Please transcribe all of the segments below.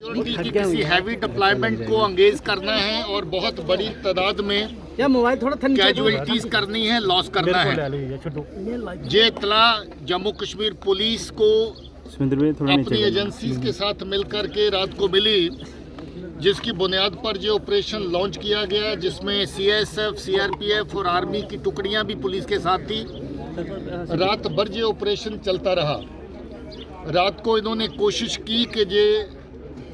Security की किसी heavy deployment को एंगेज करना है और बहुत बड़ी तादाद में कैजुअलिटीज करनी है, लॉस करना है। ये इत्तला जम्मू कश्मीर पुलिस को अपनी एजेंसीज के साथ मिलकर के रात को मिली, जिसकी बुनियाद पर जो ऑपरेशन लॉन्च किया गया, जिसमें CISF, CRPF और आर्मी की टुकड़ियां भी पुलिस के साथ थी। रात भर ये ऑपरेशन चलता रहा। रात को इन्होंने कोशिश की कि ये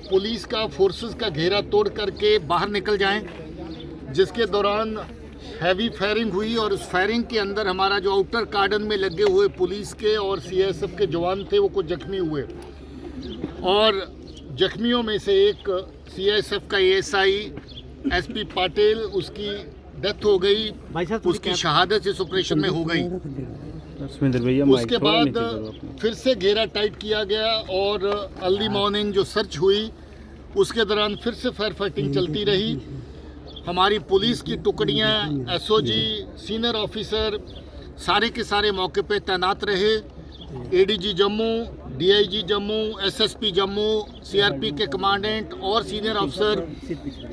पुलिस का फोर्सेस का घेरा तोड़ करके बाहर निकल जाएं, जिसके दौरान हैवी फायरिंग हुई और उस फायरिंग के अंदर हमारा जो आउटर कार्डन में लगे हुए पुलिस के और CISF के जवान थे वो कुछ जख्मी हुए और जख्मियों में से एक CISF का ASI SP पाटिल, उसकी डेथ हो गई, उसकी शहादत इस ऑपरेशन में हो गई। उसके बाद फिर से घेरा टाइट किया गया और अर्ली मॉर्निंग जो सर्च हुई उसके दौरान फिर से फायर फाइटिंग चलती रही। हमारी पुलिस की टुकड़ियां, SOG, सीनियर ऑफिसर सारे के सारे मौके पे तैनात रहे। ADG Jammu, DIG Jammu, SSP Jammu, CRP के कमांडेंट और सीनियर अफसर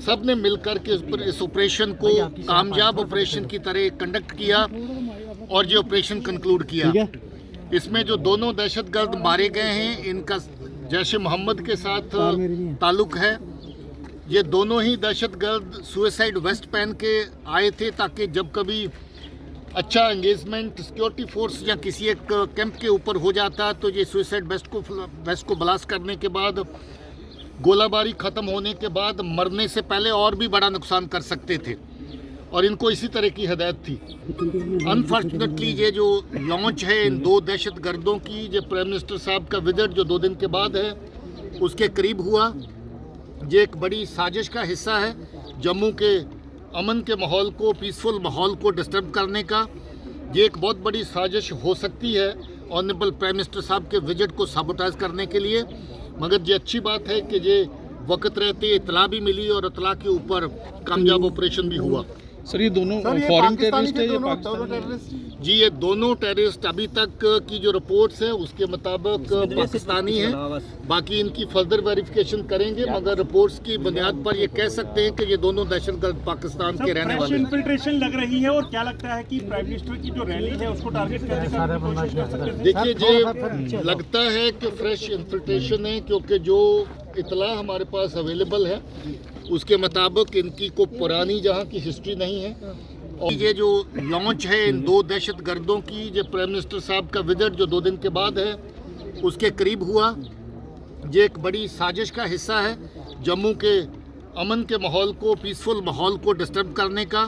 सब ने मिलकर के इस ऑपरेशन को कामयाब ऑपरेशन की तरह कंडक्ट किया और ये ऑपरेशन कंक्लूड किया। इसमें जो दोनों दहशतगर्द मारे गए हैं, इनका जैश ए मोहम्मद के साथ ताल्लुक है। ये दोनों ही दहशतगर्द सुसाइड वेस्ट पहन के आए थे ताकि जब कभी अच्छा एंगेजमेंट सिक्योरिटी फोर्स या किसी एक कैंप के ऊपर हो जाता तो ये सुसाइड वेस्ट को ब्लास्ट करने के बाद, गोलाबारी ख़त्म होने के बाद मरने से पहले और भी बड़ा नुकसान कर सकते थे और इनको इसी तरह की हिदायत थी। अनफॉर्चुनेटली ये जो लॉन्च है इन दो दहशतगर्दों की, जो प्राइम मिनिस्टर साहब का विजिट जो 2 दिन के बाद है उसके करीब हुआ, ये एक बड़ी साजिश का हिस्सा है जम्मू के अमन के माहौल को, पीसफुल माहौल को डिस्टर्ब करने का। ये एक बहुत बड़ी साजिश हो सकती है ऑनरेबल प्राइम मिनिस्टर साहब के विजिट को साबोटाइज करने के लिए। मगर ये अच्छी बात है कि ये वक्त रहते इतला भी मिली और इतला के ऊपर कामयाब ऑपरेशन भी हुआ। सर ये दोनों फॉरेन टेररिस्ट है या पाकिस्तानी टेररिस्ट? जी ये दोनों टेररिस्ट अभी तक की जो रिपोर्ट्स है उसके मुताबिक पाकिस्तानी है। बाकी इनकी फर्दर वेरिफिकेशन करेंगे, मगर रिपोर्ट्स की बुनियाद पर ये कह सकते हैं कि ये दोनं दहशतगर्द पाकिस्तान के रहने वाले हैं। इन्फिल्ट्रेशन लग रही है और क्या लगता है कि प्राइम मिनिस्टर की जो रैली है उसको टारगेट करने का कोशिश कर सकते हैं? देखिए ये लगता है कि फ्रेश इन्फिल्ट्रेशन है, क्योंकि जो इतला हमारे पास अवेलेबल है उसके मुताबिक इनकी को पुरानी जहाँ की हिस्ट्री नहीं है। और ये जो लॉन्च है इन दो दहशतगर्दों की, जो प्राइम मिनिस्टर साहब का विजिट जो 2 दिन के बाद है उसके करीब हुआ, ये एक बड़ी साजिश का हिस्सा है जम्मू के अमन के माहौल को, पीसफुल माहौल को डिस्टर्ब करने का।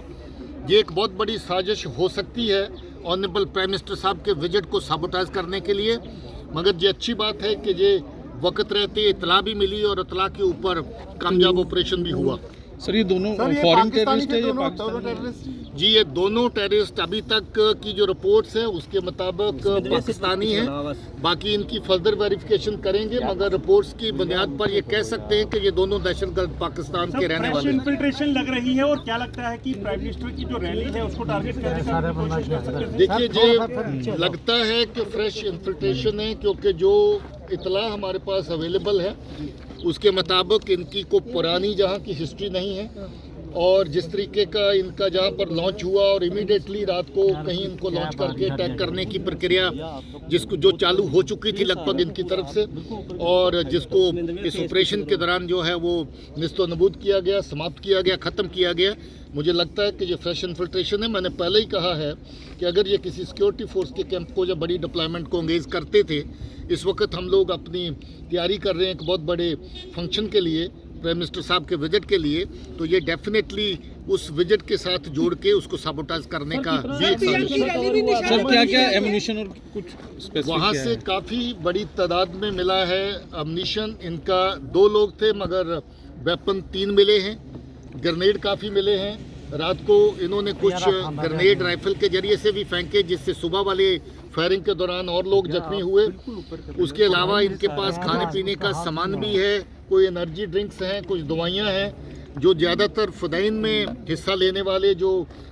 ये एक बहुत बड़ी साजिश हो सकती है ऑनरेबल प्राइम मिनिस्टर साहब के विजिट को साबोटाइज करने के लिए। मगर ये अच्छी बात है कि ये वक्त रहते इतला भी मिली और इतला के ऊपर कामयाब ऑपरेशन भी हुआ। सर ये दोनों फॉरेन टेररिस्ट है या पाकिस्तानी टेररिस्ट? जी ये दोनों टेररिस्ट अभी तक की जो रिपोर्ट्स है उसके मुताबिक पाकिस्तानी है। बाकी इनकी फर्दर वेरिफिकेशन करेंगे, मगर रिपोर्ट्स की बुनियाद पर ये कह सकते हैं कि ये दोनों दहशतगर्द पाकिस्तान के रहने वाले हैं। इन्फिल्ट्रेशन लग रही है और क्या लगता है कि प्राइम मिनिस्टर की जो रैली है उसको टारगेट करने का कोशिश कर सकते हैं? देखिए ये लगता है कि फ्रेश इन्फिल्ट्रेशन है, क्योंकि जो इतला हमारे पास अवेलेबल है उसके मुताबिक इनकी को पुरानी जहाँ की हिस्ट्री नहीं है। और जिस तरीके का इनका जहाँ पर लॉन्च हुआ और इमीडिएटली रात को कहीं इनको लॉन्च करके अटैक करने की प्रक्रिया जिसको जो चालू हो चुकी थी लगभग इनकी तरफ से, और जिसको इस ऑपरेशन के दौरान जो है वो निस्तो नबूद किया गया, समाप्त किया गया, ख़त्म किया गया। मुझे लगता है कि ये फ्रेश इन्फिल्ट्रेशन है। मैंने पहले ही कहा है कि अगर ये किसी सिक्योरिटी फोर्स के कैंप को या बड़ी डिप्लॉयमेंट को एंगेज करते थे, इस वक्त हम लोग अपनी तैयारी कर रहे हैं एक बहुत बड़े फंक्शन के लिए, प्राइम मिनिस्टर साहब के विजिट के लिए, तो ये डेफिनेटली उस विजिट के साथ जोड़ के उसको साबोटाइज करने का भी एक सर क्या क्या एमुनिशन और कुछ स्पेसिफिक वहाँ से काफ़ी बड़ी तादाद में मिला है एमुनिशन। इनका 2 लोग थे मगर वेपन 3 मिले हैं, ग्रेनेड काफ़ी मिले हैं। रात को इन्होंने कुछ ग्रेनेड राइफल के जरिए से भी फेंके, जिससे सुबह वाले फायरिंग के दौरान और लोग जख्मी हुए। उसके अलावा इनके पास खाने पीने का सामान भी है, कोई एनर्जी ड्रिंक्स हैं, कुछ दवाइयाँ हैं, जो ज़्यादातर फदाइन में हिस्सा लेने वाले जो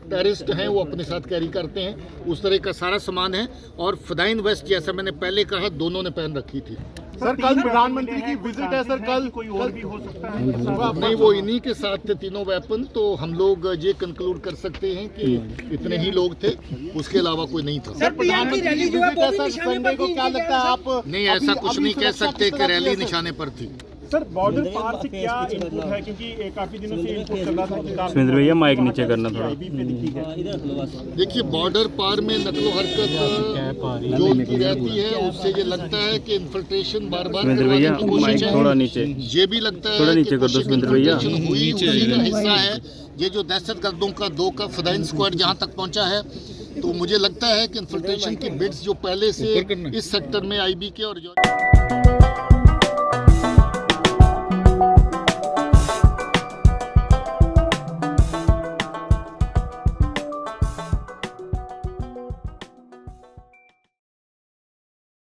टेररिस्ट हैं वो अपने साथ कैरी करते हैं, उस तरह का सारा सामान है। और फदाइन वेस्ट जैसा मैंने पहले कहा दोनों ने पहन रखी थी। सर कल प्रधानमंत्री की विजिट है सर, कल कोई और भी हो सकता है? नहीं, वो इन्हीं के साथ थे तीनों वेपन, तो हम लोग ये कंक्लूड कर सकते हैं कि इतने ही लोग थे, उसके अलावा कोई नहीं था। सर प्रधानमंत्री की विजिट है सर, संडे को क्या लगता है आप? नहीं, ऐसा कुछ नहीं कह सकते कि रैली निशाने पर थी। सर बॉर्डर पार से क्या इनपुट है, क्योंकि काफी दिनों से इनपुट चल रहा था कि सुरेंद्र भैया माइक नीचे करना थोड़ा। देखिए, बॉर्डर पार में नकलो हरकत जो उनकी रहती है, उससे ये लगता है कि इन्फिल्ट्रेशन बार बार सुरेंद्र भैया माइक थोड़ा नीचे, ये भी लगता है थोड़ा नीचे कर दो सुरेंद्र भैया। हुई उसी का हिस्सा है ये जो दहशतगर्दों का 2 का फदाइन स्क्वाड जहां तक पहुंचा है। तो मुझे लगता है कि इन्फिल्ट्रेशन की बिड्स जो पहले से इस सेक्टर में आईबी के और जो